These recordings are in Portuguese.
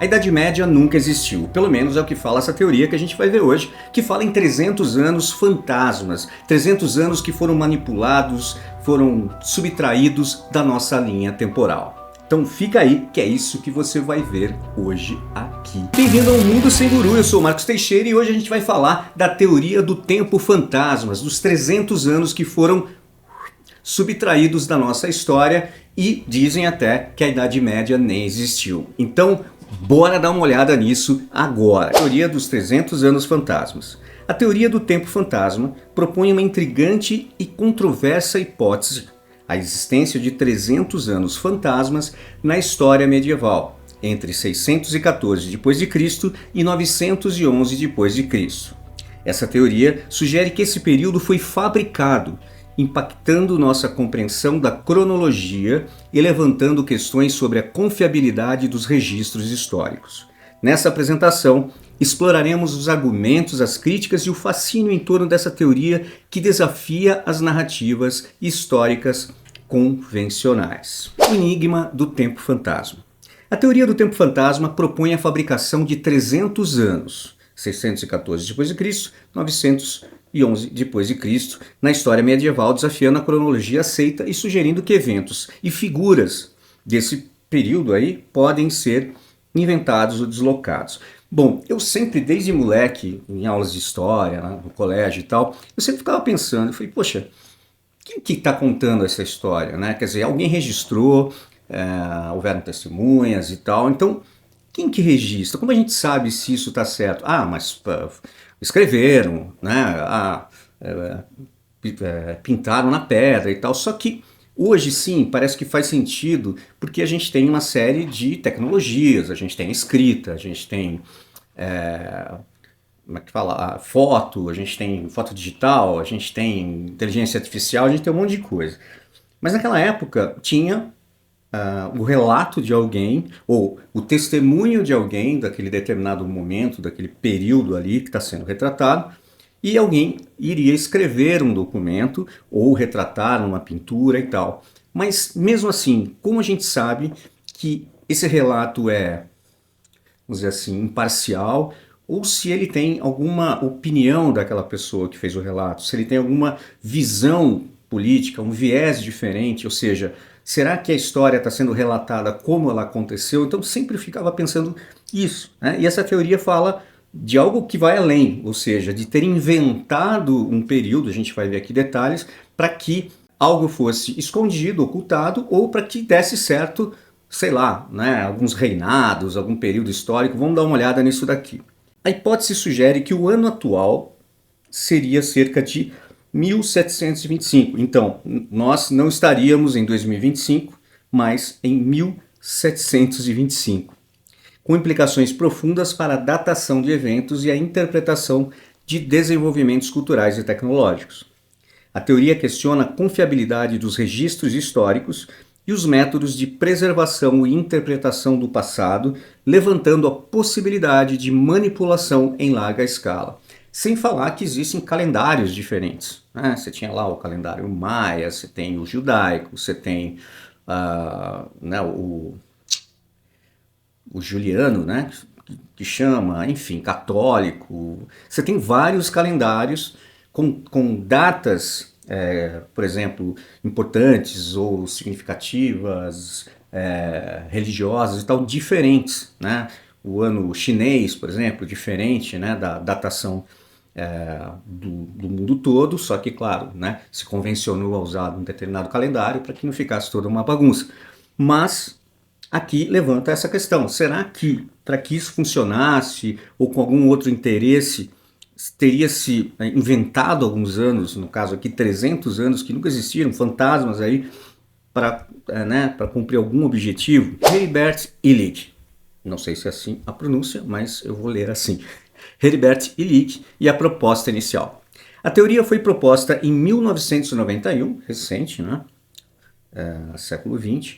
A Idade Média nunca existiu, pelo menos é o que fala essa teoria que a gente vai ver hoje, que fala em 300 anos fantasmas, 300 anos que foram manipulados, foram subtraídos da nossa linha temporal. Então fica aí, que é isso que você vai ver hoje aqui. Bem-vindo ao Mundo Sem Guru, eu sou o Marcos Teixeira e hoje a gente vai falar da teoria do tempo fantasmas, dos 300 anos que foram subtraídos da nossa história e dizem até que a Idade Média nem existiu. Então, bora dar uma olhada nisso agora. A teoria dos 300 anos fantasmas. A teoria do tempo fantasma propõe uma intrigante e controversa hipótese, a existência de 300 anos fantasmas na história medieval, entre 614 d.C. e 911 d.C. Essa teoria sugere que esse período foi fabricado, impactando nossa compreensão da cronologia e levantando questões sobre a confiabilidade dos registros históricos. Nessa apresentação, exploraremos os argumentos, as críticas e o fascínio em torno dessa teoria que desafia as narrativas históricas convencionais. O enigma do tempo fantasma. A teoria do tempo fantasma propõe a fabricação de 300 anos, 614 d.C., 911 d.C., na história medieval, desafiando a cronologia aceita e sugerindo que eventos e figuras desse período aí podem ser inventados ou deslocados. Bom, eu sempre, desde moleque, em aulas de história, né, no colégio e tal, eu sempre ficava pensando, eu falei, poxa, quem que está contando essa história, né? Quer dizer, alguém registrou, houveram testemunhas e tal, então quem que registra? Como a gente sabe se isso está certo? Ah, mas escreveram, né? Pintaram na pedra e tal, só que hoje sim, parece que faz sentido, porque a gente tem uma série de tecnologias, a gente tem escrita, a gente tem como é que fala? Foto, a gente tem foto digital, a gente tem inteligência artificial, a gente tem um monte de coisa. Mas naquela época tinha o relato de alguém, ou o testemunho de alguém daquele determinado momento, daquele período ali que está sendo retratado, e alguém iria escrever um documento ou retratar uma pintura e tal. Mas mesmo assim, como a gente sabe que esse relato é, vamos dizer assim, imparcial, ou se ele tem alguma opinião daquela pessoa que fez o relato, se ele tem alguma visão política, um viés diferente, ou seja, será que a história está sendo relatada como ela aconteceu? Então sempre ficava pensando isso, né? E essa teoria fala de algo que vai além, ou seja, de ter inventado um período, a gente vai ver aqui detalhes, para que algo fosse escondido, ocultado, ou para que desse certo, sei lá, né, alguns reinados, algum período histórico. Vamos dar uma olhada nisso daqui. A hipótese sugere que o ano atual seria cerca de 1725. Então, nós não estaríamos em 2025, mas em 1725, com implicações profundas para a datação de eventos e a interpretação de desenvolvimentos culturais e tecnológicos. A teoria questiona a confiabilidade dos registros históricos e os métodos de preservação e interpretação do passado, levantando a possibilidade de manipulação em larga escala. Sem falar que existem calendários diferentes, né? Você tinha lá o calendário maia, você tem o judaico, você tem né, o juliano, né, que chama, enfim, católico. Você tem vários calendários com datas, por exemplo, importantes ou significativas, religiosas e tal, diferentes, né? O ano chinês, por exemplo, diferente, né, da datação do mundo todo, só que, claro, né, se convencionou a usar um determinado calendário para que não ficasse toda uma bagunça. Mas aqui levanta essa questão, será que para que isso funcionasse ou com algum outro interesse teria se inventado alguns anos, no caso aqui 300 anos que nunca existiram, fantasmas aí para cumprir algum objetivo? Heribert Illig, não sei se é assim a pronúncia, mas eu vou ler assim. Heribert Illig e a proposta inicial. A teoria foi proposta em 1991, recente, né? Século XX,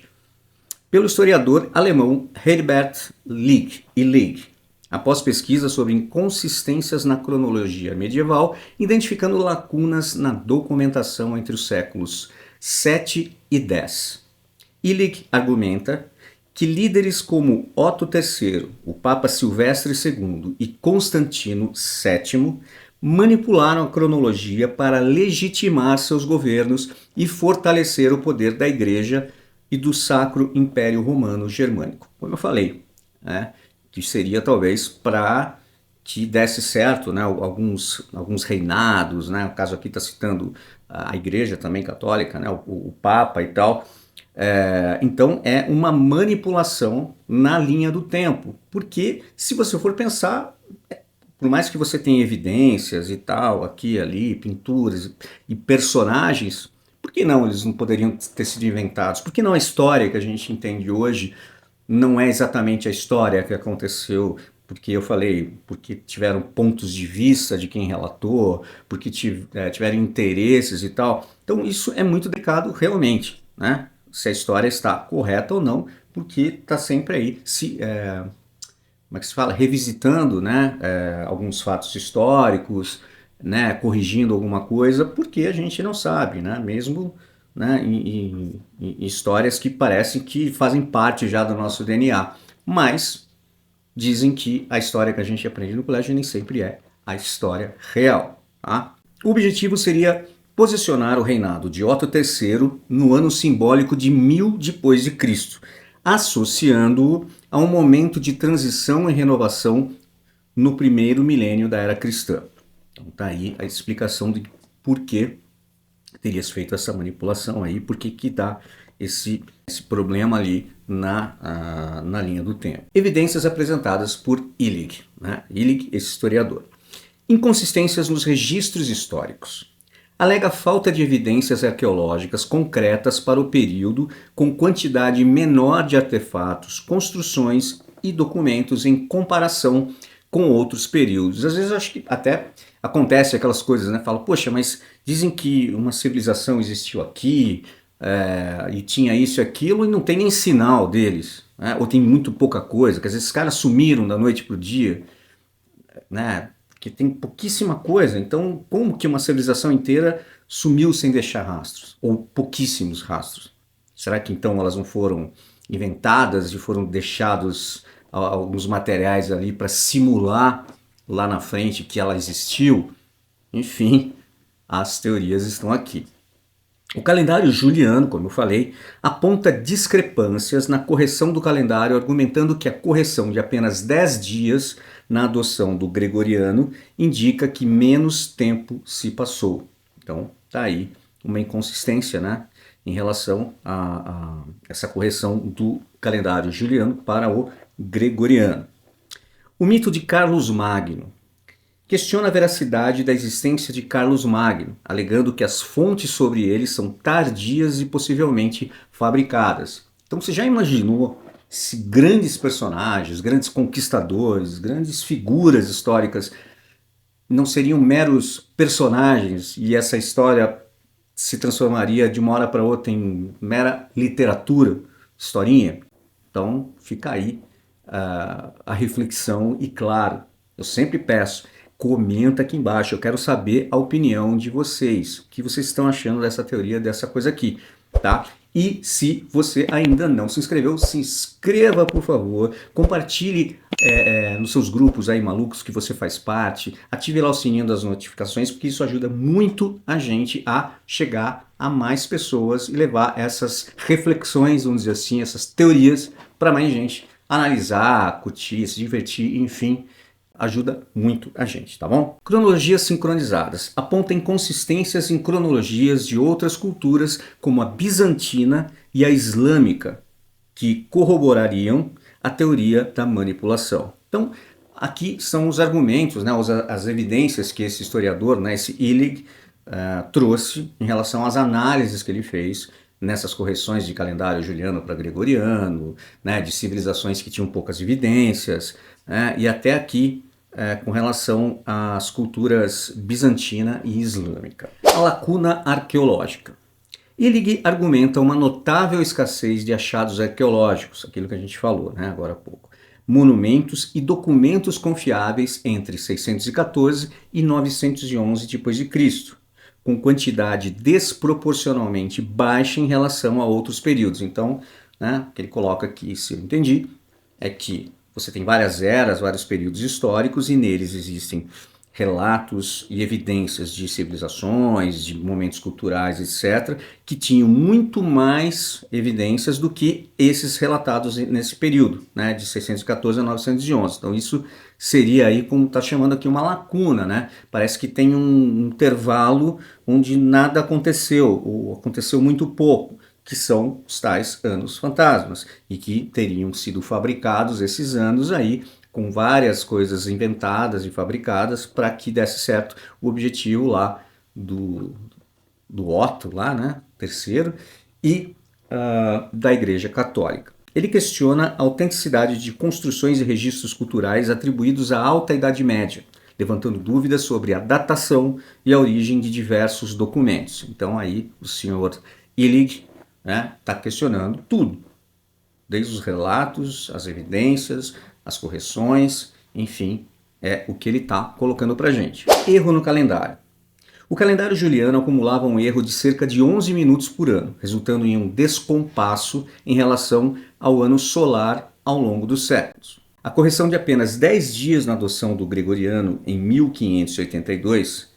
pelo historiador alemão Heribert Illig, após pesquisa sobre inconsistências na cronologia medieval, identificando lacunas na documentação entre os séculos 7 e 10. Illig argumenta que líderes como Otto III, o Papa Silvestre II e Constantino VII manipularam a cronologia para legitimar seus governos e fortalecer o poder da Igreja e do Sacro Império Romano Germânico. Como eu falei, né, que seria talvez para que desse certo, né, alguns reinados, né, o caso aqui está citando a Igreja também católica, né, o Papa e tal. Então é uma manipulação na linha do tempo, porque se você for pensar, por mais que você tenha evidências e tal, aqui e ali, pinturas e personagens, por que não eles não poderiam ter sido inventados? Por que não a história que a gente entende hoje não é exatamente a história que aconteceu? Porque eu falei, porque tiveram pontos de vista de quem relatou, porque tiveram interesses e tal. Então isso é muito delicado realmente, né? Se a história está correta ou não, porque está sempre aí como é que se fala? Revisitando, né, alguns fatos históricos, né, corrigindo alguma coisa, porque a gente não sabe, né, mesmo, né, em histórias que parecem que fazem parte já do nosso DNA. Mas dizem que a história que a gente aprende no colégio nem sempre é a história real. Tá? O objetivo seria posicionar o reinado de Otto III no ano simbólico de 1000 depois de Cristo, associando-o a um momento de transição e renovação no primeiro milênio da era cristã. Então tá aí a explicação de por que terias feito essa manipulação aí, por que dá esse problema ali na linha do tempo. Evidências apresentadas por Illig, né? Illig, esse historiador. Inconsistências nos registros históricos. Alega falta de evidências arqueológicas concretas para o período, com quantidade menor de artefatos, construções e documentos em comparação com outros períodos. Às vezes eu acho que até acontece aquelas coisas, né? Fala, poxa, mas dizem que uma civilização existiu aqui, e tinha isso e aquilo, e não tem nem sinal deles, né? Ou tem muito pouca coisa, quer dizer, esses caras sumiram da noite para o dia, né? Que tem pouquíssima coisa. Então, como que uma civilização inteira sumiu sem deixar rastros? Ou pouquíssimos rastros? Será que então elas não foram inventadas e foram deixados alguns materiais ali para simular lá na frente que ela existiu? Enfim, as teorias estão aqui. O calendário juliano, como eu falei, aponta discrepâncias na correção do calendário, argumentando que a correção de apenas 10 dias na adoção do gregoriano indica que menos tempo se passou. Então, tá aí uma inconsistência, né, em relação a essa correção do calendário juliano para o gregoriano. O mito de Carlos Magno questiona a veracidade da existência de Carlos Magno, alegando que as fontes sobre ele são tardias e possivelmente fabricadas. Então você já imaginou se grandes personagens, grandes conquistadores, grandes figuras históricas não seriam meros personagens e essa história se transformaria de uma hora para outra em mera literatura, historinha? Então fica aí a reflexão e claro, eu sempre peço, comenta aqui embaixo, eu quero saber a opinião de vocês, o que vocês estão achando dessa teoria, dessa coisa aqui, tá? E se você ainda não se inscreveu, se inscreva por favor, compartilhe nos seus grupos aí malucos que você faz parte, ative lá o sininho das notificações, porque isso ajuda muito a gente a chegar a mais pessoas e levar essas reflexões, vamos dizer assim, essas teorias para mais gente analisar, curtir, se divertir, enfim, ajuda muito a gente, tá bom? Cronologias sincronizadas apontam inconsistências em cronologias de outras culturas, como a bizantina e a islâmica, que corroborariam a teoria da manipulação. Então, aqui são os argumentos, né, as evidências que esse historiador, né, esse Illig, trouxe em relação às análises que ele fez nessas correções de calendário juliano para gregoriano, né, de civilizações que tinham poucas evidências, né, e até aqui com relação às culturas bizantina e islâmica. A lacuna arqueológica. Illig argumenta uma notável escassez de achados arqueológicos, aquilo que a gente falou, né, agora há pouco, monumentos e documentos confiáveis entre 614 e 911 d.C., com quantidade desproporcionalmente baixa em relação a outros períodos. Então, né, que ele coloca aqui, se eu entendi, é que você tem várias eras, vários períodos históricos e neles existem relatos e evidências de civilizações, de momentos culturais, etc., que tinham muito mais evidências do que esses relatados nesse período, né, de 614 a 911. Então isso seria aí, como está chamando aqui, uma lacuna, né? Parece que tem um intervalo onde nada aconteceu, ou aconteceu muito pouco, que são os tais anos fantasmas, e que teriam sido fabricados esses anos aí, com várias coisas inventadas e fabricadas para que desse certo o objetivo lá do Otto, lá, né, terceiro, e da Igreja Católica. Ele questiona a autenticidade de construções e registros culturais atribuídos à Alta Idade Média, levantando dúvidas sobre a datação e a origem de diversos documentos. Então aí o senhor Illig, né, está questionando tudo, desde os relatos, as evidências, as correções, enfim, é o que ele está colocando para a gente. Erro no calendário. O calendário juliano acumulava um erro de cerca de 11 minutos por ano, resultando em um descompasso em relação ao ano solar ao longo dos séculos. A correção de apenas 10 dias na adoção do gregoriano em 1582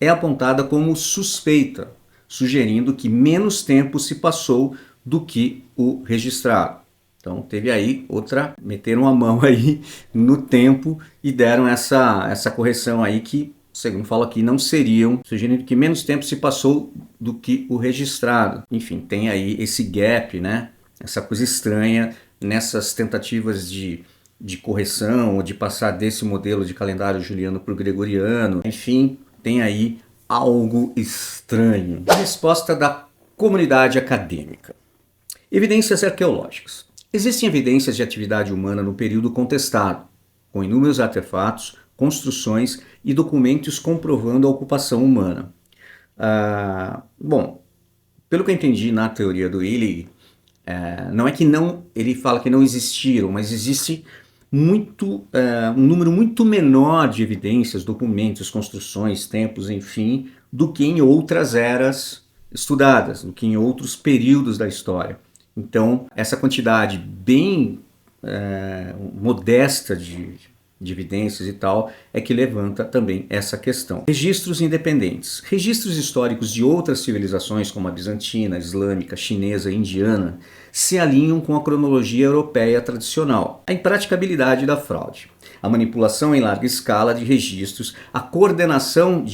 é apontada como suspeita, sugerindo que menos tempo se passou do que o registrado. Então teve aí outra, meteram a mão aí no tempo e deram essa correção aí que, segundo falo aqui, não seriam, sugerindo que menos tempo se passou do que o registrado. Enfim, tem aí esse gap, né? Essa coisa estranha nessas tentativas de correção ou de passar desse modelo de calendário juliano para o gregoriano. Enfim, tem aí algo estranho. A resposta da comunidade acadêmica. Evidências arqueológicas. Existem evidências de atividade humana no período contestado, com inúmeros artefatos, construções e documentos comprovando a ocupação humana. Bom, pelo que eu entendi na teoria do Illig, não é que não, ele fala que não existiram, mas existe um número muito menor de evidências, documentos, construções, templos, enfim, do que em outras eras estudadas, do que em outros períodos da história. Então, essa quantidade bem modesta de evidências e tal, é que levanta também essa questão. Registros independentes. Registros históricos de outras civilizações, como a bizantina, islâmica, chinesa e indiana, se alinham com a cronologia europeia tradicional. A impraticabilidade da fraude. A manipulação em larga escala de registros, a coordenação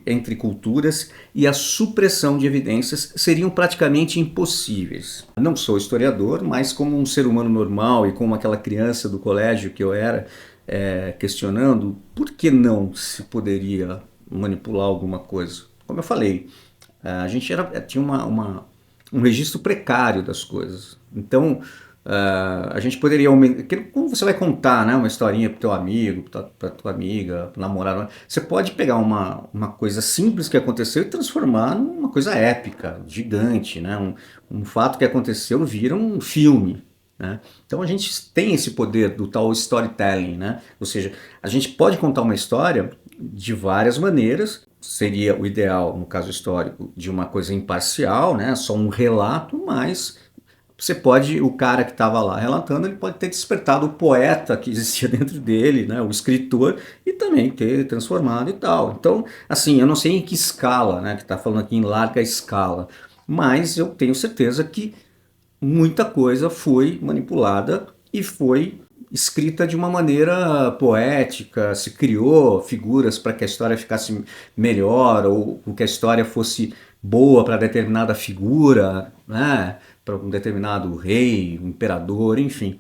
entre culturas e a supressão de evidências seriam praticamente impossíveis. Não sou historiador, mas como um ser humano normal e como aquela criança do colégio que eu era, questionando por que não se poderia manipular alguma coisa. Como eu falei, a gente tinha um registro precário das coisas. Então, a gente poderia aumentar. Como você vai contar, né, uma historinha para o teu amigo, para tua amiga, para o namorado? Você pode pegar uma coisa simples que aconteceu e transformar numa coisa épica, gigante, né? Um fato que aconteceu vira um filme. Né? Então a gente tem esse poder do tal storytelling, né? Ou seja, a gente pode contar uma história de várias maneiras, seria o ideal, no caso histórico, de uma coisa imparcial, né? Só um relato, mas o cara que estava lá relatando, ele pode ter despertado o poeta que existia dentro dele, né? O escritor, e também ter transformado e tal. Então, assim, eu não sei em que escala, né? Que está falando aqui em larga escala, mas eu tenho certeza que muita coisa foi manipulada e foi escrita de uma maneira poética, se criou figuras para que a história ficasse melhor ou que a história fosse boa para determinada figura, né? Para um determinado rei, um imperador, enfim.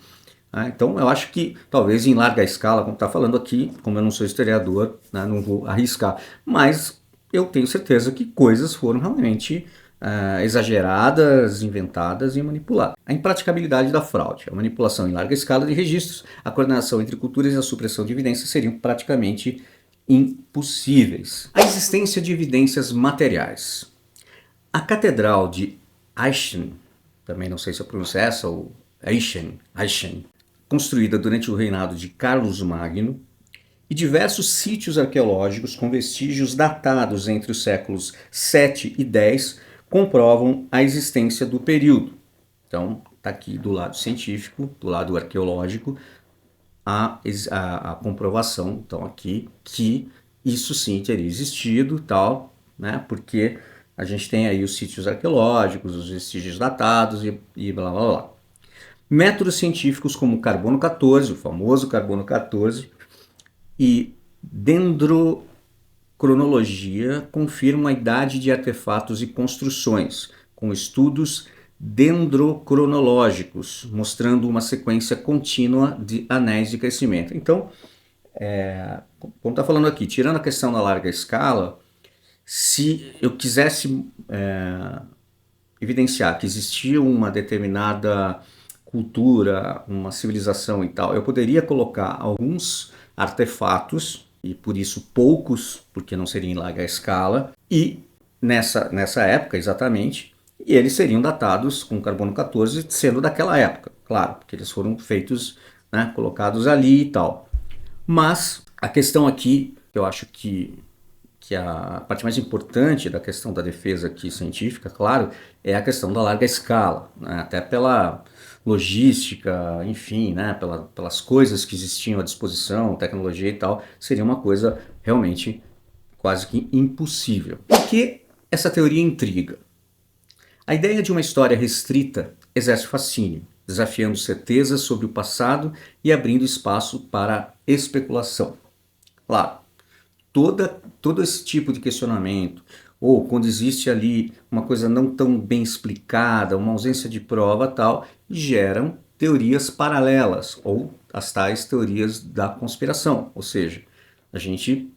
Então eu acho que talvez em larga escala, como está falando aqui, como eu não sou historiador, né, não vou arriscar, mas eu tenho certeza que coisas foram realmente exageradas, inventadas e manipuladas. A impraticabilidade da fraude, a manipulação em larga escala de registros, a coordenação entre culturas e a supressão de evidências seriam praticamente impossíveis. A existência de evidências materiais. A Catedral de Aachen, também não sei se eu pronuncio essa, ou Aachen, construída durante o reinado de Carlos Magno, e diversos sítios arqueológicos com vestígios datados entre os séculos 7 e 10 comprovam a existência do período. Então, está aqui do lado científico, do lado arqueológico, a comprovação, então aqui, que isso sim teria existido, tal, né? Porque a gente tem aí os sítios arqueológicos, os vestígios datados e blá blá blá. Métodos científicos como carbono 14, o famoso carbono 14, e dendrocronologia confirmam a idade de artefatos e construções, com estudos dendrocronológicos, mostrando uma sequência contínua de anéis de crescimento. Então, como está falando aqui, tirando a questão da larga escala, se eu quisesse evidenciar que existia uma determinada cultura, uma civilização e tal, eu poderia colocar alguns artefatos, e por isso poucos, porque não seria em larga escala, e nessa época exatamente, e eles seriam datados com carbono 14 sendo daquela época, claro, porque eles foram feitos, né, colocados ali e tal. Mas a questão aqui, eu acho que a parte mais importante da questão da defesa aqui científica, claro, é a questão da larga escala, né? Até pela logística, enfim, né? Pelas coisas que existiam à disposição, tecnologia e tal, seria uma coisa realmente quase que impossível. Por que essa teoria intriga? A ideia de uma história restrita exerce fascínio, desafiando certezas sobre o passado e abrindo espaço para especulação. Claro, todo esse tipo de questionamento, ou quando existe ali uma coisa não tão bem explicada, uma ausência de prova tal, geram teorias paralelas, ou as tais teorias da conspiração. Ou seja, a gente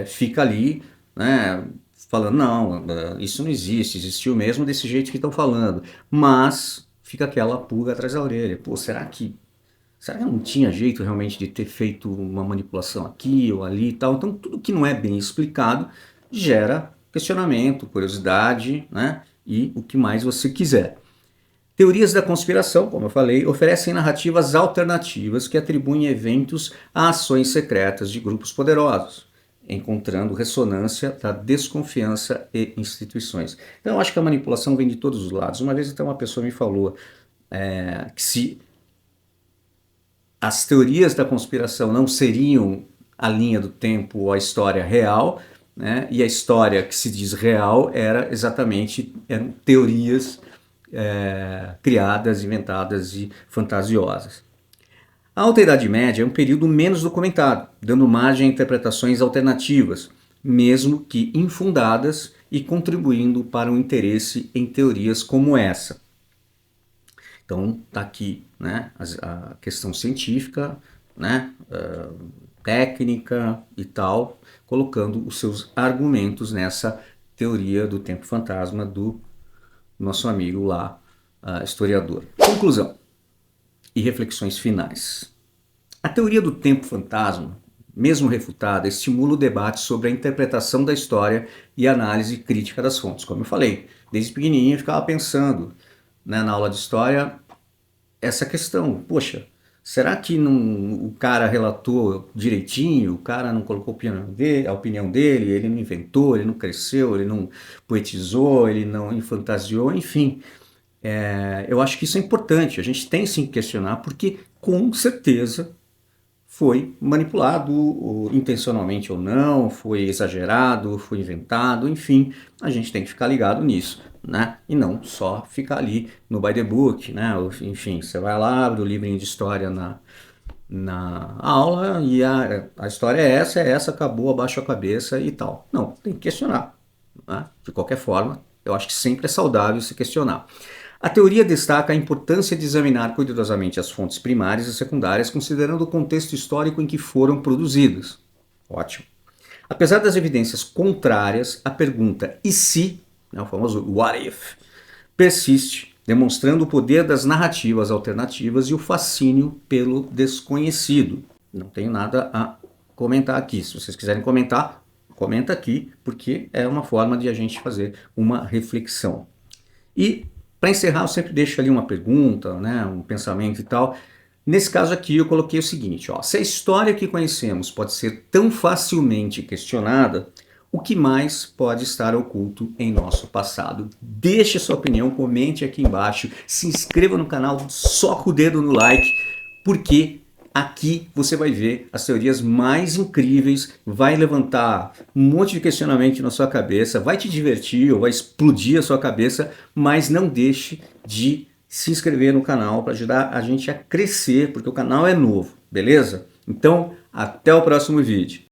fica ali, né, falando, não, isso não existe, existiu mesmo desse jeito que estão falando, mas fica aquela pulga atrás da orelha. Pô, será que não tinha jeito realmente de ter feito uma manipulação aqui ou ali e tal? Então, tudo que não é bem explicado gera questionamento, curiosidade, né? E o que mais você quiser. Teorias da conspiração, como eu falei, oferecem narrativas alternativas que atribuem eventos a ações secretas de grupos poderosos, encontrando ressonância da desconfiança e instituições. Então, eu acho que a manipulação vem de todos os lados. Uma vez até uma pessoa me falou que se as teorias da conspiração não seriam a linha do tempo ou a história real, né? E a história que se diz real eram teorias criadas, inventadas e fantasiosas. A Alta Idade Média é um período menos documentado, dando margem a interpretações alternativas, mesmo que infundadas, e contribuindo para o interesse em teorias como essa. Então está aqui, né, a questão científica, né, técnica e tal, colocando os seus argumentos nessa teoria do tempo fantasma do nosso amigo lá, historiador. Conclusão e reflexões finais. A teoria do tempo fantasma, mesmo refutada, estimula o debate sobre a interpretação da história e a análise crítica das fontes. Como eu falei, desde pequenininho eu ficava pensando, né, na aula de história, essa questão, poxa, será que o cara relatou direitinho, o cara não colocou a opinião dele, ele não inventou, ele não cresceu, ele não poetizou, ele não fantasiou, enfim. Eu acho que isso é importante, a gente tem sim que questionar, porque com certeza foi manipulado, intencionalmente ou não, foi exagerado, foi inventado, enfim, a gente tem que ficar ligado nisso, né? E não só ficar ali no by the book, né? Enfim, você vai lá, abre o livrinho de história na aula e a história é essa, acabou, abaixa a cabeça e tal. Não, tem que questionar, né? De qualquer forma, eu acho que sempre é saudável se questionar. A teoria destaca a importância de examinar cuidadosamente as fontes primárias e secundárias, considerando o contexto histórico em que foram produzidas. Ótimo. Apesar das evidências contrárias, a pergunta "e se", né, o famoso what if, persiste, demonstrando o poder das narrativas alternativas e o fascínio pelo desconhecido. Não tenho nada a comentar aqui. Se vocês quiserem comentar, comenta aqui, porque é uma forma de a gente fazer uma reflexão. E para encerrar, eu sempre deixo ali uma pergunta, né, um pensamento e tal. Nesse caso aqui eu coloquei o seguinte, ó, se a história que conhecemos pode ser tão facilmente questionada, o que mais pode estar oculto em nosso passado? Deixe sua opinião, comente aqui embaixo, se inscreva no canal, soca o dedo no like, porque aqui você vai ver as teorias mais incríveis, vai levantar um monte de questionamento na sua cabeça, vai te divertir ou vai explodir a sua cabeça, mas não deixe de se inscrever no canal para ajudar a gente a crescer, porque o canal é novo, beleza? Então, até o próximo vídeo.